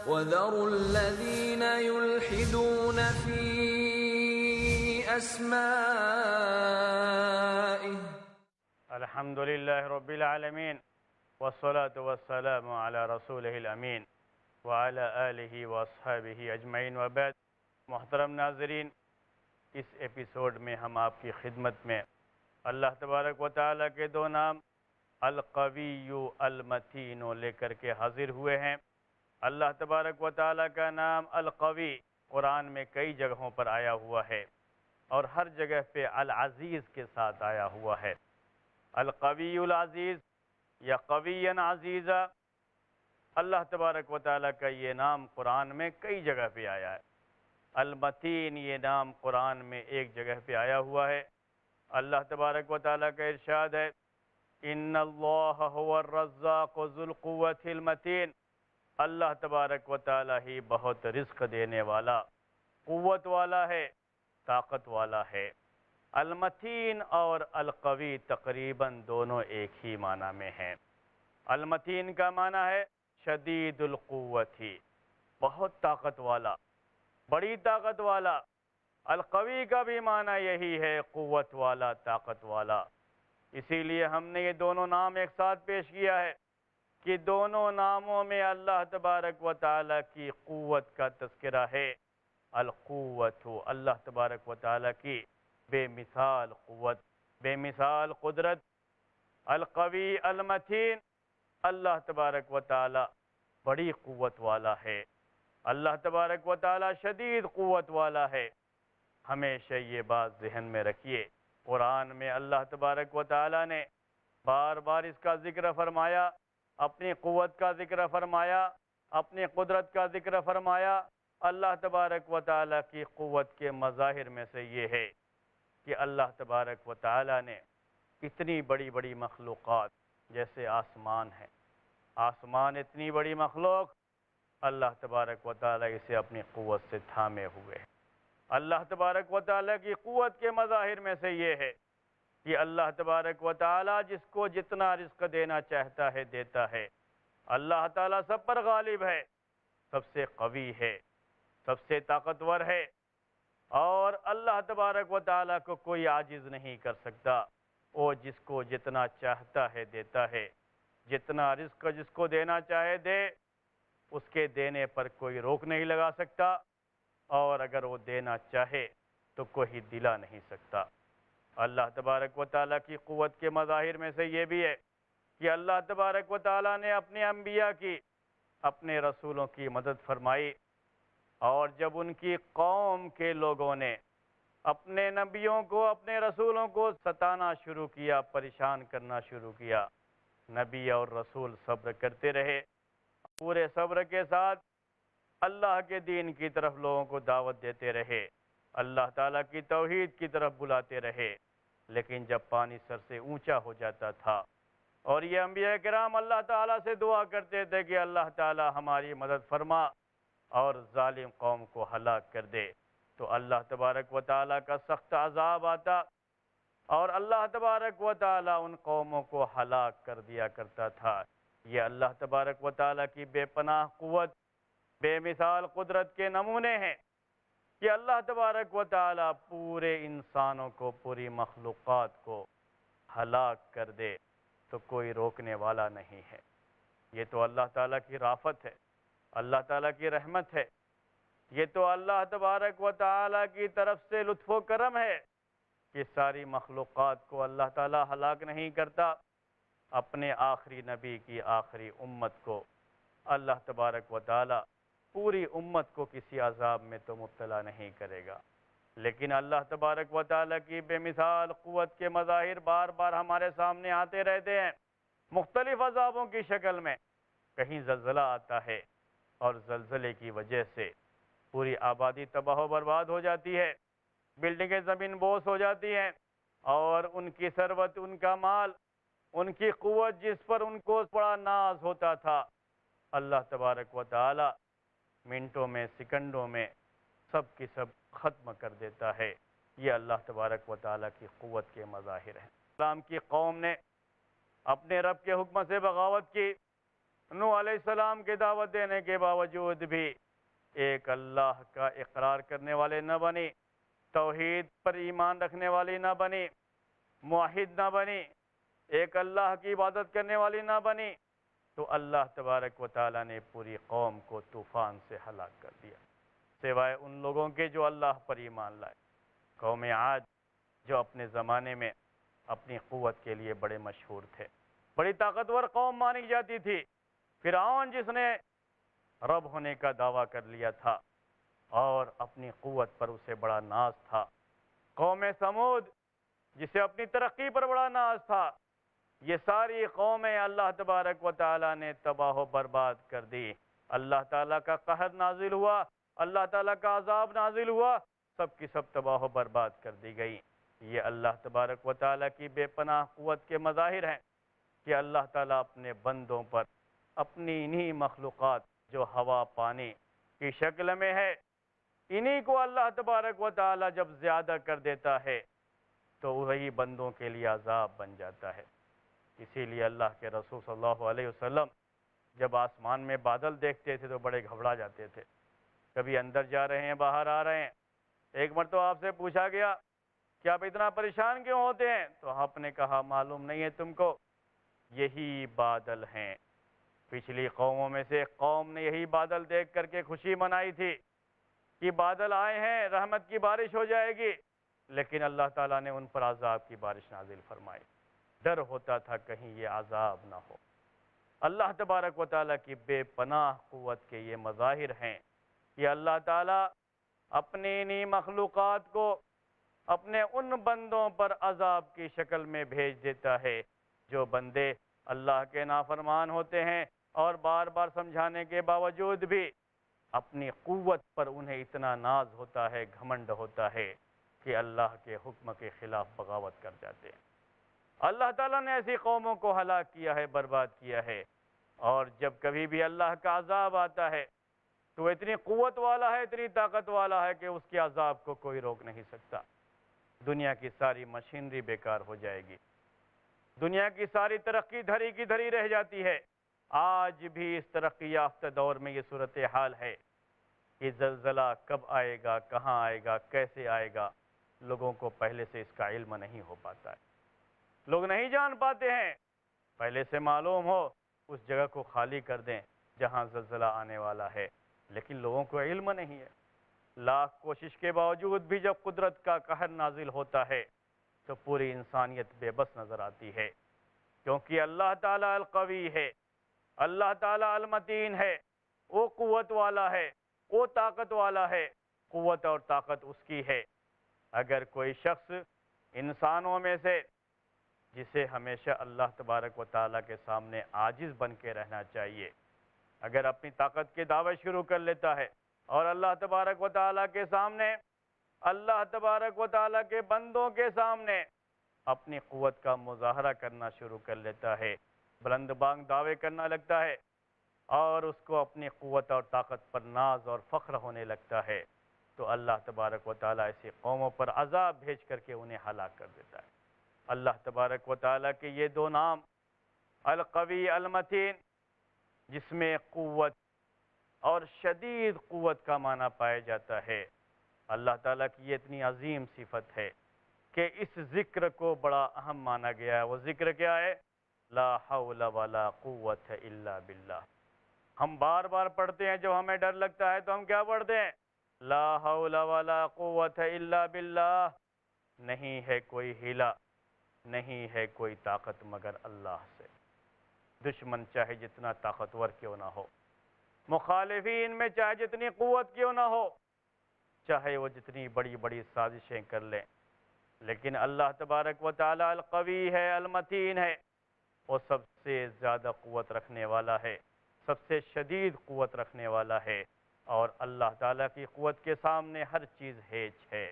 وَذَرُوا الَّذِينَ يُلْحِدُونَ فِي أَسْمَائِهِ. الحمد للہ رب العالمین والصلاة والسلام علی رسولہ الامین وعلی آلہ واصحابہ اجمعین وبعد. محترم ناظرین، اس ایپیسوڈ میں ہم آپ کی خدمت میں اللہ تبارک و تعالیٰ کے دو نام القوی المتین لے کر کے حاضر ہوئے ہیں. اللہ تبارک و تعالیٰ کا نام القوی قرآن میں کئی جگہوں پر آیا ہوا ہے اور ہر جگہ پہ العزیز کے ساتھ آیا ہوا ہے. القوی العزیز یا قوی عزیزا، اللہ تبارک و تعالیٰ کا یہ نام قرآن میں کئی جگہ پہ آیا ہے. المتین یہ نام قرآن میں ایک جگہ پہ آیا ہوا ہے. اللہ تبارک و تعالیٰ کا ارشاد ہے ان اللہ هو الرزاق ذو القوة المتین. اللہ تبارک و تعالیٰ ہی بہت رزق دینے والا، قوت والا ہے، طاقت والا ہے. المتین اور القوی تقریباً دونوں ایک ہی معنی میں ہیں. المتین کا معنی ہے شدید القوت، بہت طاقت والا، بڑی طاقت والا. القوی کا بھی معنی یہی ہے، قوت والا، طاقت والا. اسی لیے ہم نے یہ دونوں نام ایک ساتھ پیش کیا ہے کہ دونوں ناموں میں اللہ تبارک و تعالیٰ کی قوت کا تذکرہ ہے. القوت، اللہ تبارک و تعالیٰ کی بے مثال قوت، بے مثال قدرت. القوی المتین، اللہ تبارک و تعالیٰ بڑی قوت والا ہے، اللہ تبارک و تعالیٰ شدید قوت والا ہے. ہمیشہ یہ بات ذہن میں رکھیے، قرآن میں اللہ تبارک و تعالیٰ نے بار بار اس کا ذکر فرمایا، اپنی قوت کا ذکر فرمایا، اپنی قدرت کا ذکر فرمایا. اللہ تبارک و تعالیٰ کی قوت کے مظاہر میں سے یہ ہے کہ اللہ تبارک و تعالیٰ نے اتنی بڑی بڑی مخلوقات جیسے آسمان ہے، آسمان اتنی بڑی مخلوق، اللہ تبارک و تعالیٰ اسے اپنی قوت سے تھامے ہوئے ہیں. اللہ تبارک و تعالیٰ کی قوت کے مظاہر میں سے یہ ہے کہ اللہ تبارک و تعالیٰ جس کو جتنا رزق دینا چاہتا ہے دیتا ہے. اللہ تعالیٰ سب پر غالب ہے، سب سے قوی ہے، سب سے طاقتور ہے، اور اللہ تبارک و تعالیٰ کو کوئی عاجز نہیں کر سکتا. وہ جس کو جتنا چاہتا ہے دیتا ہے، جتنا رزق جس کو دینا چاہے دے، اس کے دینے پر کوئی روک نہیں لگا سکتا، اور اگر وہ دینا چاہے تو کوئی دلا نہیں سکتا. اللہ تبارک و تعالیٰ کی قوت کے مظاہر میں سے یہ بھی ہے کہ اللہ تبارک و تعالیٰ نے اپنے انبیاء کی، اپنے رسولوں کی مدد فرمائی، اور جب ان کی قوم کے لوگوں نے اپنے نبیوں کو، اپنے رسولوں کو ستانا شروع کیا، پریشان کرنا شروع کیا، نبی اور رسول صبر کرتے رہے، پورے صبر کے ساتھ اللہ کے دین کی طرف لوگوں کو دعوت دیتے رہے، اللہ تعالیٰ کی توحید کی طرف بلاتے رہے. لیکن جب پانی سر سے اونچا ہو جاتا تھا اور یہ انبیاء کرام اللہ تعالیٰ سے دعا کرتے تھے کہ اللہ تعالیٰ ہماری مدد فرما اور ظالم قوم کو ہلاک کر دے، تو اللہ تبارک و تعالیٰ کا سخت عذاب آتا اور اللہ تبارک و تعالیٰ ان قوموں کو ہلاک کر دیا کرتا تھا. یہ اللہ تبارک و تعالیٰ کی بے پناہ قوت، بے مثال قدرت کے نمونے ہیں کہ اللہ تبارک و تعالیٰ پورے انسانوں کو، پوری مخلوقات کو ہلاک کر دے تو کوئی روکنے والا نہیں ہے. یہ تو اللہ تعالیٰ کی رافت ہے، اللہ تعالیٰ کی رحمت ہے، یہ تو اللہ تبارک و تعالیٰ کی طرف سے لطف و کرم ہے کہ ساری مخلوقات کو اللہ تعالیٰ ہلاک نہیں کرتا. اپنے آخری نبی کی آخری امت کو اللہ تبارک و تعالیٰ پوری امت کو کسی عذاب میں تو مبتلا نہیں کرے گا. لیکن اللہ تبارک و تعالیٰ کی بے مثال قوت کے مظاہر بار بار ہمارے سامنے آتے رہتے ہیں، مختلف عذابوں کی شکل میں. کہیں زلزلہ آتا ہے اور زلزلے کی وجہ سے پوری آبادی تباہ و برباد ہو جاتی ہے، بلڈنگیں زمین بوس ہو جاتی ہیں، اور ان کی ثروت، ان کا مال، ان کی قوت جس پر ان کو بڑا ناز ہوتا تھا، اللہ تبارک و تعالیٰ منٹوں میں، سیکنڈوں میں سب کی سب ختم کر دیتا ہے. یہ اللہ تبارک و تعالیٰ کی قوت کے مظاہر ہیں. اسلام کی قوم نے اپنے رب کے حکم سے بغاوت کی، نوح علیہ السلام کی دعوت دینے کے باوجود بھی ایک اللہ کا اقرار کرنے والے نہ بنی، توحید پر ایمان رکھنے والی نہ بنی، موحد نہ بنی، ایک اللہ کی عبادت کرنے والی نہ بنی، تو اللہ تبارک و تعالیٰ نے پوری قوم کو طوفان سے ہلاک کر دیا، سوائے ان لوگوں کے جو اللہ پر ایمان لائے۔ قوم عاد جو اپنے زمانے میں اپنی قوت کے لیے بڑے مشہور تھے، بڑی طاقتور قوم مانی جاتی تھی، فرعون جس نے رب ہونے کا دعویٰ کر لیا تھا اور اپنی قوت پر اسے بڑا ناز تھا، قوم سمود جسے اپنی ترقی پر بڑا ناز تھا، یہ ساری قومیں اللہ تبارک و تعالیٰ نے تباہ و برباد کر دی۔ اللہ تعالیٰ کا قہر نازل ہوا، اللہ تعالیٰ کا عذاب نازل ہوا، سب کی سب تباہ و برباد کر دی گئی۔ یہ اللہ تبارک و تعالیٰ کی بے پناہ قوت کے مظاہر ہیں کہ اللہ تعالیٰ اپنے بندوں پر اپنی انہی مخلوقات جو ہوا پانی کی شکل میں ہے، انہی کو اللہ تبارک و تعالیٰ جب زیادہ کر دیتا ہے تو وہی بندوں کے لیے عذاب بن جاتا ہے۔ اسی لیے اللہ کے رسول صلی اللہ علیہ وسلم جب آسمان میں بادل دیکھتے تھے تو بڑے گھبرا جاتے تھے، کبھی اندر جا رہے ہیں باہر آ رہے ہیں۔ ایک مرتبہ آپ سے پوچھا گیا کہ آپ اتنا پریشان کیوں ہوتے ہیں؟ تو آپ نے کہا معلوم نہیں ہے تم کو، یہی بادل ہیں۔ پچھلی قوموں میں سے ایک قوم نے یہی بادل دیکھ کر کے خوشی منائی تھی کہ بادل آئے ہیں، رحمت کی بارش ہو جائے گی، لیکن اللہ تعالیٰ نے ان پر عذاب کی بارش نازل فرمائی۔ ڈر ہوتا تھا کہیں یہ عذاب نہ ہو۔ اللہ تبارک و تعالیٰ کی بے پناہ قوت کے یہ مظاہر ہیں کہ اللہ تعالیٰ اپنی انہی مخلوقات کو اپنے ان بندوں پر عذاب کی شکل میں بھیج دیتا ہے جو بندے اللہ کے نافرمان ہوتے ہیں، اور بار بار سمجھانے کے باوجود بھی اپنی قوت پر انہیں اتنا ناز ہوتا ہے، گھمنڈ ہوتا ہے کہ اللہ کے حکم کے خلاف بغاوت کر جاتے ہیں۔ اللہ تعالیٰ نے ایسی قوموں کو ہلاک کیا ہے، برباد کیا ہے، اور جب کبھی بھی اللہ کا عذاب آتا ہے تو وہ اتنی قوت والا ہے، اتنی طاقت والا ہے کہ اس کے عذاب کو کوئی روک نہیں سکتا۔ دنیا کی ساری مشینری بیکار ہو جائے گی، دنیا کی ساری ترقی دھری کی دھری رہ جاتی ہے۔ آج بھی اس ترقی یافتہ دور میں یہ صورتحال ہے کہ زلزلہ کب آئے گا، کہاں آئے گا، کیسے آئے گا، لوگوں کو پہلے سے اس کا علم نہیں ہو پاتا ہے، لوگ نہیں جان پاتے ہیں۔ پہلے سے معلوم ہو اس جگہ کو خالی کر دیں جہاں زلزلہ آنے والا ہے، لیکن لوگوں کو علم نہیں ہے۔ لاکھ کوشش کے باوجود بھی جب قدرت کا قہر نازل ہوتا ہے تو پوری انسانیت بے بس نظر آتی ہے، کیونکہ اللہ تعالیٰ القوی ہے، اللہ تعالیٰ المتین ہے، وہ قوت والا ہے، وہ طاقت والا ہے، قوت اور طاقت اس کی ہے۔ اگر کوئی شخص انسانوں میں سے جسے ہمیشہ اللہ تبارک و تعالیٰ کے سامنے عاجز بن کے رہنا چاہیے، اگر اپنی طاقت کے دعوے شروع کر لیتا ہے اور اللہ تبارک و تعالیٰ کے سامنے، اللہ تبارک و تعالیٰ کے بندوں کے سامنے اپنی قوت کا مظاہرہ کرنا شروع کر لیتا ہے، بلند بانگ دعوے کرنا لگتا ہے، اور اس کو اپنی قوت اور طاقت پر ناز اور فخر ہونے لگتا ہے، تو اللہ تبارک و تعالیٰ ایسی قوموں پر عذاب بھیج کر کے انہیں ہلاک کر دیتا ہے۔ اللہ تبارک و تعالیٰ کے یہ دو نام، القوی المتین، جس میں قوت اور شدید قوت کا معنی پایا جاتا ہے، اللہ تعالیٰ کی یہ اتنی عظیم صفت ہے کہ اس ذکر کو بڑا اہم مانا گیا ہے۔ وہ ذکر کیا ہے؟ لا حول ولا قوت الا باللہ۔ ہم بار بار پڑھتے ہیں، جب ہمیں ڈر لگتا ہے تو ہم کیا پڑھتے ہیں؟ لا حول ولا قوت الا باللہ۔ نہیں ہے کوئی ہیلا، نہیں ہے کوئی طاقت مگر اللہ سے۔ دشمن چاہے جتنا طاقتور کیوں نہ ہو، مخالفین میں چاہے جتنی قوت کیوں نہ ہو، چاہے وہ جتنی بڑی بڑی سازشیں کر لیں، لیکن اللہ تبارک و تعالیٰ القوی ہے، المتین ہے، وہ سب سے زیادہ قوت رکھنے والا ہے، سب سے شدید قوت رکھنے والا ہے، اور اللہ تعالیٰ کی قوت کے سامنے ہر چیز ہیچ ہے۔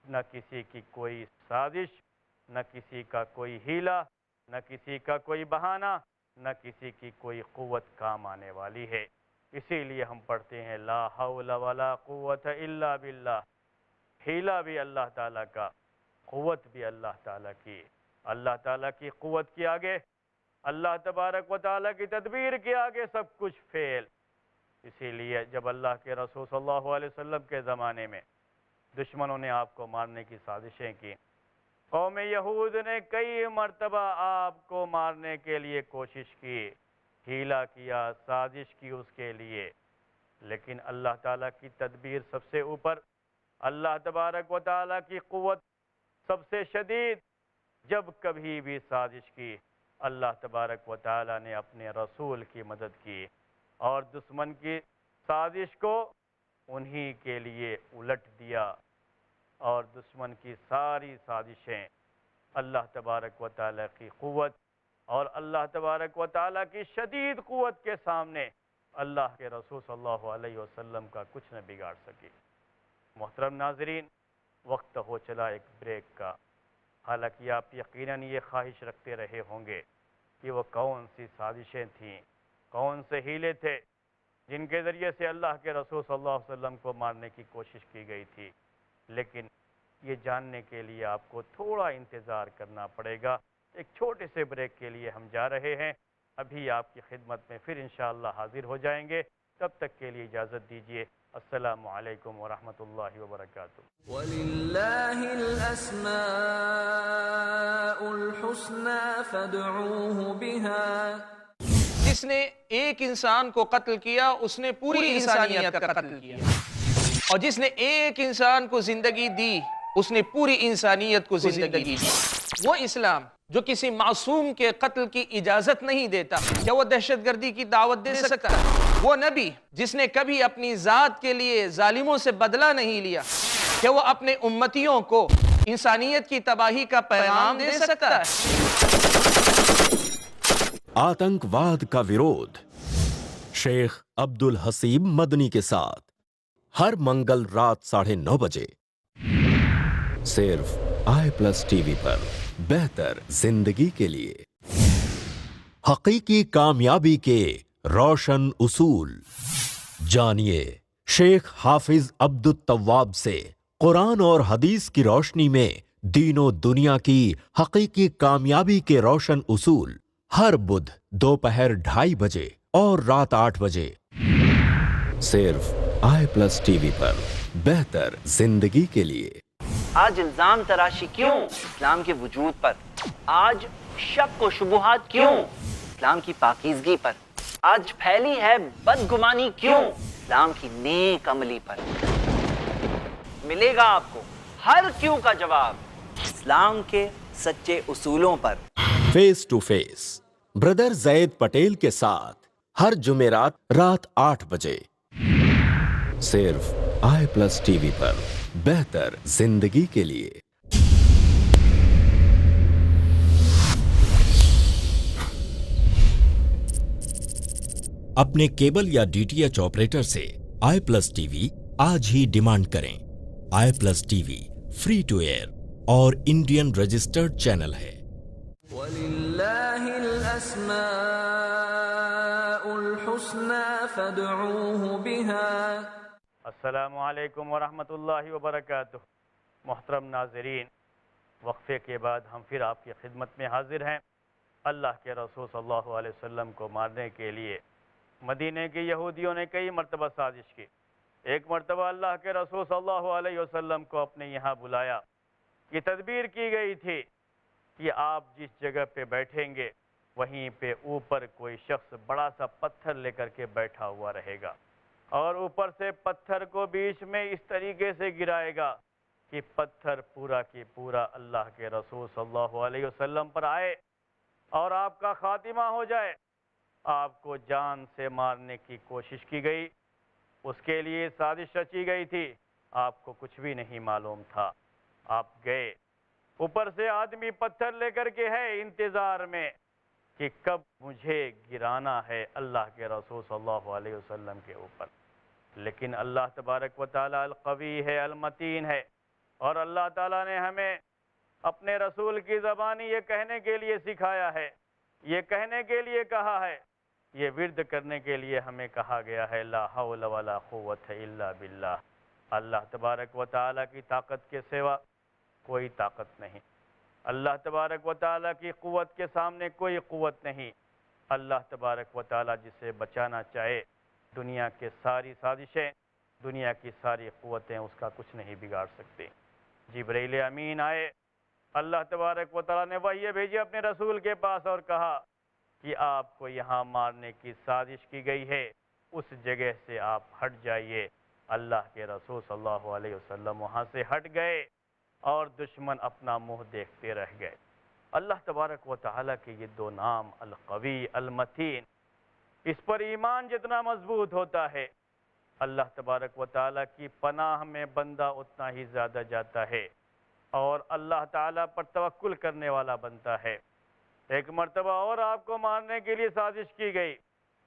نہ کسی کی کوئی سازش، نہ کسی کا کوئی ہیلا، نہ کسی کا کوئی بہانہ، نہ کسی کی کوئی قوت کام آنے والی ہے۔ اسی لیے ہم پڑھتے ہیں لا حول ولا قوت الا باللہ۔ ہیلا بھی اللہ تعالیٰ کا، قوت بھی اللہ تعالیٰ کی۔ اللہ تعالیٰ کی قوت کے آگے اللہ تبارک و تعالیٰ کی تدبیر کے آگے سب کچھ فیل۔ اسی لیے جب اللہ کے رسول صلی اللہ علیہ وسلم کے زمانے میں دشمنوں نے آپ کو مارنے کی سازشیں کی، قوم یہود نے کئی مرتبہ آپ کو مارنے کے لیے کوشش کی، ہیلا کیا، سازش کی اس کے لیے، لیکن اللہ تعالیٰ کی تدبیر سب سے اوپر، اللہ تبارک و تعالیٰ کی قوت سب سے شدید۔ جب کبھی بھی سازش کی، اللہ تبارک و تعالیٰ نے اپنے رسول کی مدد کی اور دشمن کی سازش کو انہی کے لیے الٹ دیا، اور دشمن کی ساری سازشیں اللہ تبارک و تعالیٰ کی قوت اور اللہ تبارک و تعالیٰ کی شدید قوت کے سامنے اللہ کے رسول صلی اللہ علیہ وسلم کا کچھ نہ بگاڑ سکی۔ محترم ناظرین، وقت ہو چلا ایک بریک کا۔ حالانکہ آپ یقیناً یہ خواہش رکھتے رہے ہوں گے کہ وہ کون سی سازشیں تھیں، کون سے ہیلے تھے جن کے ذریعے سے اللہ کے رسول صلی اللہ علیہ وسلم کو مارنے کی کوشش کی گئی تھی، لیکن یہ جاننے کے لیے آپ کو تھوڑا انتظار کرنا پڑے گا۔ ایک چھوٹے سے بریک کے لیے ہم جا رہے ہیں، ابھی آپ کی خدمت میں پھر انشاءاللہ حاضر ہو جائیں گے۔ تب تک کے لیے اجازت دیجیے۔ السلام علیکم ورحمۃ اللہ وبرکاتہ۔ وَلِلَّهِ الْأَسْمَاءُ الْحُسْنَى فَادْعُوهُ بِهَا۔ جس نے ایک انسان کو قتل کیا اس نے پوری انسانیت کا قتل کیا، اور جس نے ایک انسان کو زندگی دی اس نے پوری انسانیت کو زندگی دی۔ وہ اسلام جو کسی معصوم کے قتل کی اجازت نہیں دیتا، کیا وہ دہشت گردی کی دعوت دے سکتا ہے؟ وہ نبی جس نے کبھی اپنی ذات کے لیے ظالموں سے بدلہ نہیں لیا، کیا وہ اپنے امتیوں کو انسانیت کی تباہی کا پیغام دے سکتا ہے؟ آتنک واد کا ورودھ، شیخ عبد الحسیب مدنی کے ساتھ ہر منگل رات 9:30 بجے صرف i+ ٹی وی پر۔ بہتر زندگی کے لیے حقیقی کامیابی کے روشن اصول جانیے شیخ حافظ عبد التواب سے قرآن اور حدیث کی روشنی میں دین و دنیا کی حقیقی کامیابی کے روشن اصول، ہر بدھ دوپہر 2:30 بجے اور رات 8 بجے صرف i+ ٹی وی پر۔ بہتر زندگی کے لیے۔ آج الزام تراشی کیوں اسلام کے وجود پر؟ آج شک و شبہات کیوں اسلام کی پاکیزگی پر؟ آج پھیلی ہے بدگمانی کیوں اسلام کی نیک عملی پر؟ ملے گا آپ کو ہر کیوں کا جواب اسلام کے سچے اصولوں پر۔ فیس ٹو فیس بردر زید پٹیل کے ساتھ ہر جمعرات رات 8 بجے صرف i+ ٹی وی پر۔ بہتر زندگی کے لیے۔ اپنے کیبل یا DTH آپریٹر سے i+ ٹی وی آج ہی ڈیمانڈ کریں۔ i+ T V free to air اور انڈین رجسٹرڈ چینل ہے۔ وَلِلَّهِ الْأَسْمَاءُ الْحُسْنَى فَادْعُوهُ بِهَا۔ السلام علیکم ورحمۃ اللہ وبرکاتہ۔ محترم ناظرین، وقفے کے بعد ہم پھر آپ کی خدمت میں حاضر ہیں۔ اللہ کے رسول صلی اللہ علیہ وسلم کو مارنے کے لیے مدینے کے یہودیوں نے کئی مرتبہ سازش کی۔ ایک مرتبہ اللہ کے رسول صلی اللہ علیہ وسلم کو اپنے یہاں بلایا، یہ تدبیر کی گئی تھی کہ آپ جس جگہ پہ بیٹھیں گے وہیں پہ اوپر کوئی شخص بڑا سا پتھر لے کر کے بیٹھا ہوا رہے گا، اور اوپر سے پتھر کو بیچ میں اس طریقے سے گرائے گا کہ پتھر پورا کی پورا اللہ کے رسول صلی اللہ علیہ وسلم پر آئے اور آپ کا خاتمہ ہو جائے۔ آپ کو جان سے مارنے کی کوشش کی گئی، اس کے لیے سازش رچی گئی تھی، آپ کو کچھ بھی نہیں معلوم تھا۔ آپ گئے، اوپر سے آدمی پتھر لے کر کے ہے انتظار میں کہ کب مجھے گرانا ہے اللہ کے رسول صلی اللہ علیہ وسلم کے اوپر۔ لیکن اللہ تبارک و تعالیٰ القوی ہے، المتین ہے، اور اللہ تعالیٰ نے ہمیں اپنے رسول کی زبانی یہ کہنے کے لیے سکھایا ہے، یہ کہنے کے لیے کہا ہے، یہ ورد کرنے کے لیے ہمیں کہا گیا ہے، لا حول ولا قوت الا باللہ۔ اللہ تبارک و تعالیٰ کی طاقت کے سوا کوئی طاقت نہیں، اللہ تبارک و تعالیٰ کی قوت کے سامنے کوئی قوت نہیں۔ اللہ تبارک و تعالیٰ جسے بچانا چاہے، دنیا کے ساری سازشیں، دنیا کی ساری قوتیں اس کا کچھ نہیں بگاڑ سکتے۔ جبرائیل امین آئے، اللہ تبارک و تعالیٰ نے وحی بھیجی اپنے رسول کے پاس اور کہا کہ آپ کو یہاں مارنے کی سازش کی گئی ہے، اس جگہ سے آپ ہٹ جائیے۔ اللہ کے رسول صلی اللہ علیہ وسلم وہاں سے ہٹ گئے اور دشمن اپنا منہ دیکھتے رہ گئے۔ اللہ تبارک و تعالیٰ کے یہ دو نام القوی المتین، اس پر ایمان جتنا مضبوط ہوتا ہے، اللہ تبارک و تعالیٰ کی پناہ میں بندہ اتنا ہی زیادہ جاتا ہے اور اللہ تعالیٰ پر توکل کرنے والا بنتا ہے۔ ایک مرتبہ اور آپ کو مارنے کے لیے سازش کی گئی،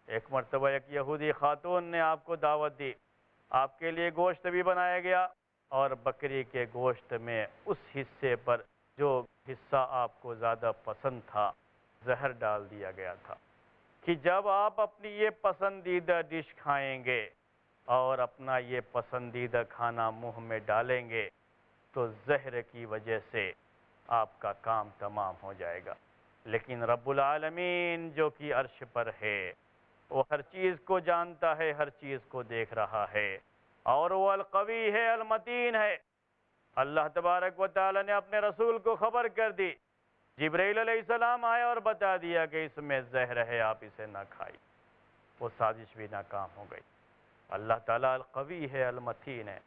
ایک مرتبہ ایک یہودی خاتون نے آپ کو دعوت دی، آپ کے لیے گوشت بھی بنایا گیا اور بکری کے گوشت میں اس حصے پر جو حصہ آپ کو زیادہ پسند تھا زہر ڈال دیا گیا تھا کہ جب آپ اپنی یہ پسندیدہ ڈش کھائیں گے اور اپنا یہ پسندیدہ کھانا منہ میں ڈالیں گے تو زہر کی وجہ سے آپ کا کام تمام ہو جائے گا۔ لیکن رب العالمین جو کہ عرش پر ہے، وہ ہر چیز کو جانتا ہے، ہر چیز کو دیکھ رہا ہے، اور وہ القوی ہے، المتین ہے۔ اللہ تبارک و تعالی نے اپنے رسول کو خبر کر دی، جبرائیل علیہ السلام آئے اور بتا دیا کہ اس میں زہر ہے، آپ اسے نہ کھائیے۔ وہ سازش بھی ناکام ہو گئی۔ اللہ تعالیٰ القوی ہے، المتین ہے،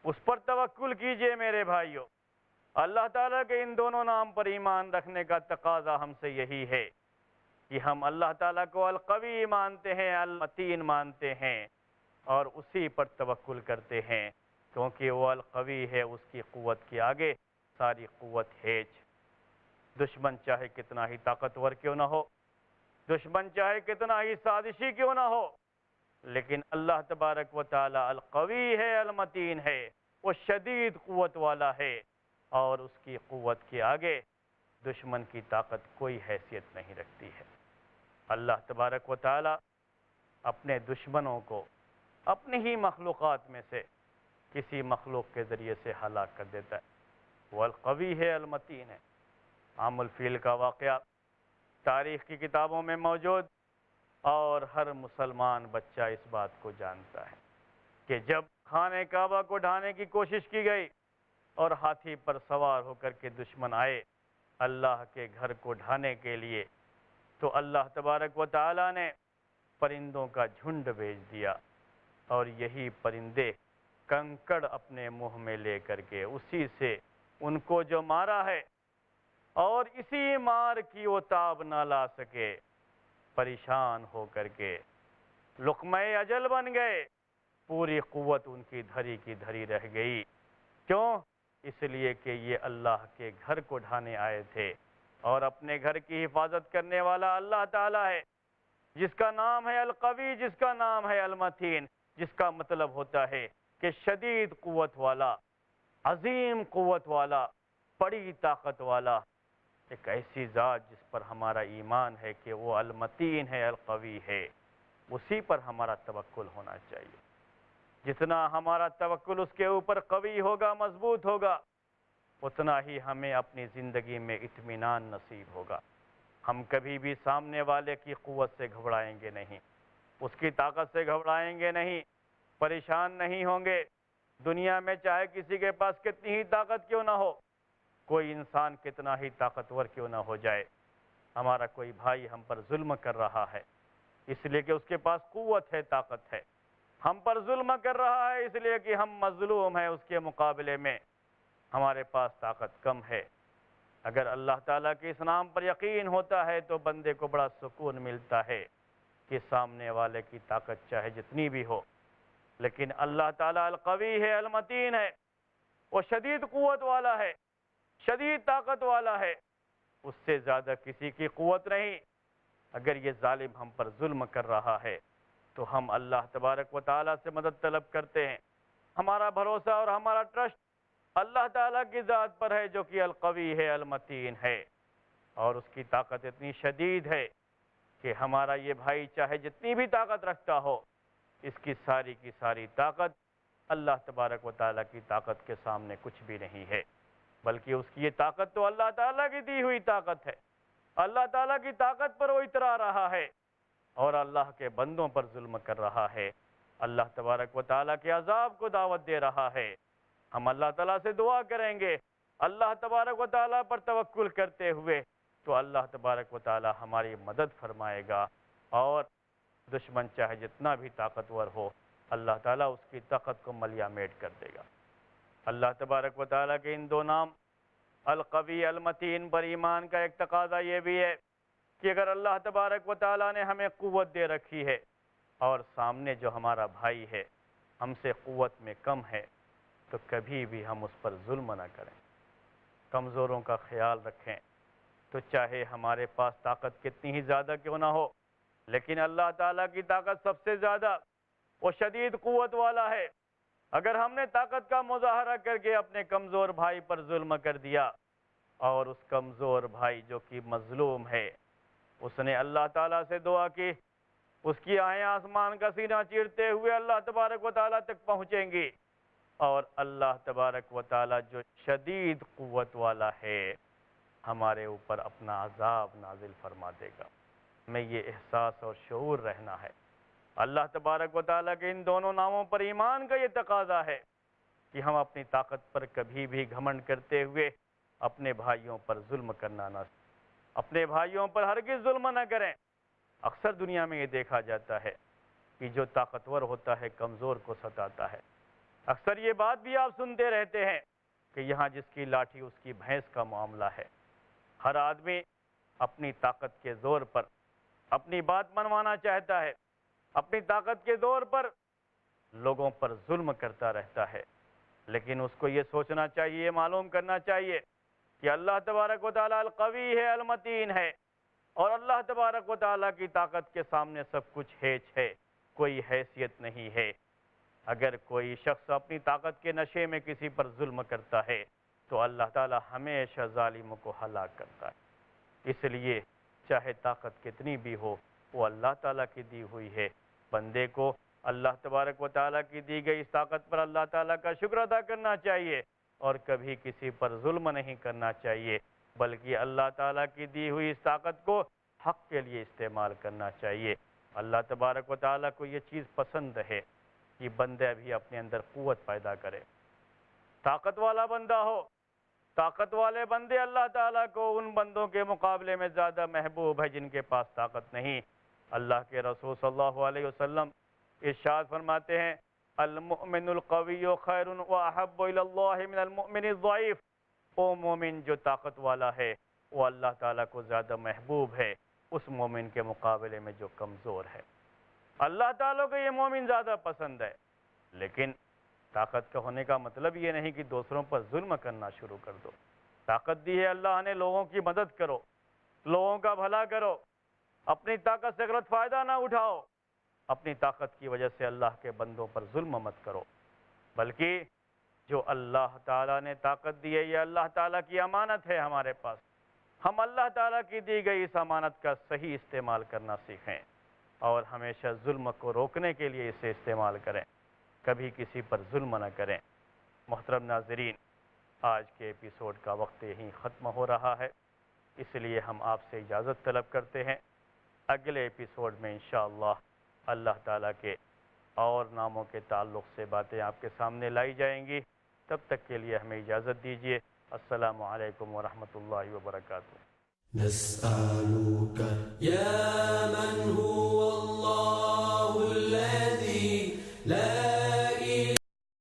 اس پر توکل کیجئے میرے بھائیوں۔ اللہ تعالیٰ کے ان دونوں نام پر ایمان رکھنے کا تقاضا ہم سے یہی ہے کہ ہم اللہ تعالیٰ کو القوی مانتے ہیں، المتین مانتے ہیں اور اسی پر توکل کرتے ہیں، کیونکہ وہ القوی ہے، اس کی قوت کے آگے ساری قوت ہیچ۔ دشمن چاہے کتنا ہی طاقتور کیوں نہ ہو، دشمن چاہے کتنا ہی سازشی کیوں نہ ہو، لیکن اللہ تبارک و تعالی القوی ہے، المتین ہے، وہ شدید قوت والا ہے اور اس کی قوت کے آگے دشمن کی طاقت کوئی حیثیت نہیں رکھتی ہے۔ اللہ تبارک و تعالی اپنے دشمنوں کو اپنی ہی مخلوقات میں سے کسی مخلوق کے ذریعے سے ہلاک کر دیتا ہے۔ وہ القوی ہے، المتین ہے۔ عام الفیل کا واقعہ تاریخ کی کتابوں میں موجود اور ہر مسلمان بچہ اس بات کو جانتا ہے کہ جب خانہ کعبہ کو ڈھانے کی کوشش کی گئی اور ہاتھی پر سوار ہو کر کے دشمن آئے اللہ کے گھر کو ڈھانے کے لیے، تو اللہ تبارک و تعالی نے پرندوں کا جھنڈ بھیج دیا اور یہی پرندے کنکڑ اپنے منہ میں لے کر کے اسی سے ان کو جو مارا ہے اور اسی مار کی وہ تاب نہ لا سکے، پریشان ہو کر کے لقمہ اجل بن گئے، پوری قوت ان کی دھری کی دھری رہ گئی۔ کیوں؟ اس لیے کہ یہ اللہ کے گھر کو ڈھانے آئے تھے اور اپنے گھر کی حفاظت کرنے والا اللہ تعالیٰ ہے، جس کا نام ہے القوی، جس کا نام ہے المتین، جس کا مطلب ہوتا ہے کہ شدید قوت والا، عظیم قوت والا، بڑی طاقت والا، ایک ایسی ذات جس پر ہمارا ایمان ہے کہ وہ المتین ہے، القوی ہے، اسی پر ہمارا توکل ہونا چاہیے۔ جتنا ہمارا توکل اس کے اوپر قوی ہوگا، مضبوط ہوگا، اتنا ہی ہمیں اپنی زندگی میں اطمینان نصیب ہوگا۔ ہم کبھی بھی سامنے والے کی قوت سے گھبرائیں گے نہیں، اس کی طاقت سے گھبرائیں گے نہیں، پریشان نہیں ہوں گے۔ دنیا میں چاہے کسی کے پاس کتنی ہی طاقت کیوں نہ ہو، کوئی انسان کتنا ہی طاقتور کیوں نہ ہو جائے، ہمارا کوئی بھائی ہم پر ظلم کر رہا ہے اس لیے کہ اس کے پاس قوت ہے، طاقت ہے، ہم پر ظلم کر رہا ہے اس لیے کہ ہم مظلوم ہیں، اس کے مقابلے میں ہمارے پاس طاقت کم ہے۔ اگر اللہ تعالیٰ کے اس نام پر یقین ہوتا ہے تو بندے کو بڑا سکون ملتا ہے کہ سامنے والے کی طاقت چاہے جتنی بھی ہو، لیکن اللہ تعالیٰ القوی ہے، المتین ہے، وہ شدید قوت والا ہے، شدید طاقت والا ہے، اس سے زیادہ کسی کی قوت نہیں۔ اگر یہ ظالم ہم پر ظلم کر رہا ہے تو ہم اللہ تبارک و تعالیٰ سے مدد طلب کرتے ہیں۔ ہمارا بھروسہ اور ہمارا ٹرسٹ اللہ تعالیٰ کی ذات پر ہے جو کہ القوی ہے، المتین ہے، اور اس کی طاقت اتنی شدید ہے کہ ہمارا یہ بھائی چاہے جتنی بھی طاقت رکھتا ہو، اس کی ساری طاقت اللہ تبارک و تعالیٰ کی طاقت کے سامنے کچھ بھی نہیں ہے۔ بلکہ اس کی یہ طاقت تو اللہ تعالیٰ کی دی ہوئی طاقت ہے. اللہ تعالیٰ کی طاقت پر وہ اترا رہا ہے اور اللہ کے بندوں پر ظلم کر رہا ہے. اللہ تبارک و تعالیٰ کے عذاب کو دعوت دے رہا ہے. ہم اللہ تعالیٰ سے دعا کریں گے اللہ تبارک و تعالیٰ پر توکل کرتے ہوئے تو اللہ تبارک و تعالیٰ ہماری مدد فرمائے گا، اور دشمن چاہے جتنا بھی طاقتور ہو اللہ تعالیٰ اس کی طاقت کو ملیا میٹ کر دے گا. اللہ تبارک و تعالیٰ کے ان دو نام القوی المتین پر ایمان کا ایک تقاضا یہ بھی ہے کہ اگر اللہ تبارک و تعالیٰ نے ہمیں قوت دے رکھی ہے اور سامنے جو ہمارا بھائی ہے ہم سے قوت میں کم ہے تو کبھی بھی ہم اس پر ظلم نہ کریں، کمزوروں کا خیال رکھیں. تو چاہے ہمارے پاس طاقت کتنی ہی زیادہ کیوں نہ ہو، لیکن اللہ تعالیٰ کی طاقت سب سے زیادہ وہ شدید قوت والا ہے. اگر ہم نے طاقت کا مظاہرہ کر کے اپنے کمزور بھائی پر ظلم کر دیا اور اس کمزور بھائی جو کہ مظلوم ہے اس نے اللہ تعالیٰ سے دعا کی، اس کی آہیں آسمان کا سینہ چیرتے ہوئے اللہ تبارک و تعالیٰ تک پہنچیں گی، اور اللہ تبارک و تعالیٰ جو شدید قوت والا ہے ہمارے اوپر اپنا عذاب نازل فرما دے گا. میں یہ احساس اور شعور رہنا ہے. اللہ تبارک و تعالیٰ کے ان دونوں ناموں پر ایمان کا یہ تقاضا ہے کہ ہم اپنی طاقت پر کبھی بھی گھمنڈ کرتے ہوئے اپنے بھائیوں پر ظلم کرنا نہ، اپنے بھائیوں پر ہرگز ظلم نہ کریں. اکثر دنیا میں یہ دیکھا جاتا ہے کہ جو طاقتور ہوتا ہے کمزور کو ستاتا ہے. اکثر یہ بات بھی آپ سنتے رہتے ہیں کہ یہاں جس کی لاٹھی اس کی بھینس کا معاملہ ہے. ہر آدمی اپنی طاقت کے زور پر اپنی بات منوانا چاہتا ہے، اپنی طاقت کے زور پر لوگوں پر ظلم کرتا رہتا ہے. لیکن اس کو یہ سوچنا چاہیے، یہ معلوم کرنا چاہیے کہ اللہ تبارک و تعالیٰ القوی ہے، المتین ہے، اور اللہ تبارک و تعالیٰ کی طاقت کے سامنے سب کچھ ہیچ ہے، کوئی حیثیت نہیں ہے. اگر کوئی شخص اپنی طاقت کے نشے میں کسی پر ظلم کرتا ہے تو اللہ تعالیٰ ہمیشہ ظالموں کو ہلاک کرتا ہے. اس لیے چاہے طاقت کتنی بھی ہو وہ اللہ تعالیٰ کی دی ہوئی ہے. بندے کو اللہ تبارک و تعالیٰ کی دی گئی اس طاقت پر اللہ تعالیٰ کا شکر ادا کرنا چاہیے اور کبھی کسی پر ظلم نہیں کرنا چاہیے، بلکہ اللہ تعالیٰ کی دی ہوئی اس طاقت کو حق کے لیے استعمال کرنا چاہیے. اللہ تبارک و تعالیٰ کو یہ چیز پسند ہے کہ بندہ بھی اپنے اندر قوت پیدا کرے، طاقت والا بندہ ہو. طاقت والے بندے اللہ تعالیٰ کو ان بندوں کے مقابلے میں زیادہ محبوب ہے جن کے پاس طاقت نہیں. اللہ کے رسول صلی اللہ علیہ وسلم ارشاد فرماتے ہیں المؤمن القوی خیر واحب الی اللہ من المؤمن الضعیف. وہ مومن جو طاقت والا ہے وہ اللہ تعالیٰ کو زیادہ محبوب ہے اس مومن کے مقابلے میں جو کمزور ہے. اللہ تعالیٰ کو یہ مومن زیادہ پسند ہے. لیکن طاقت کا ہونے کا مطلب یہ نہیں کہ دوسروں پر ظلم کرنا شروع کر دو. طاقت دی ہے اللہ نے، لوگوں کی مدد کرو، لوگوں کا بھلا کرو. اپنی طاقت سے غلط فائدہ نہ اٹھاؤ. اپنی طاقت کی وجہ سے اللہ کے بندوں پر ظلم مت کرو، بلکہ جو اللہ تعالیٰ نے طاقت دی ہے یہ اللہ تعالیٰ کی امانت ہے ہمارے پاس. ہم اللہ تعالیٰ کی دی گئی اس امانت کا صحیح استعمال کرنا سیکھیں اور ہمیشہ ظلم کو روکنے کے لیے اسے استعمال کریں. کبھی کسی پر ظلم نہ کریں. محترم ناظرین، آج کے ایپیسوڈ کا وقت یہیں ختم ہو رہا ہے، اس لیے ہم آپ سے اجازت طلب کرتے ہیں. اگلے ایپیسوڈ میں انشاءاللہ اللہ تعالیٰ کے اور ناموں کے تعلق سے باتیں آپ کے سامنے لائی جائیں گی. تب تک کے لیے ہمیں اجازت دیجیے. السلام علیکم ورحمۃ اللہ وبرکاتہ. نسألك يا من هو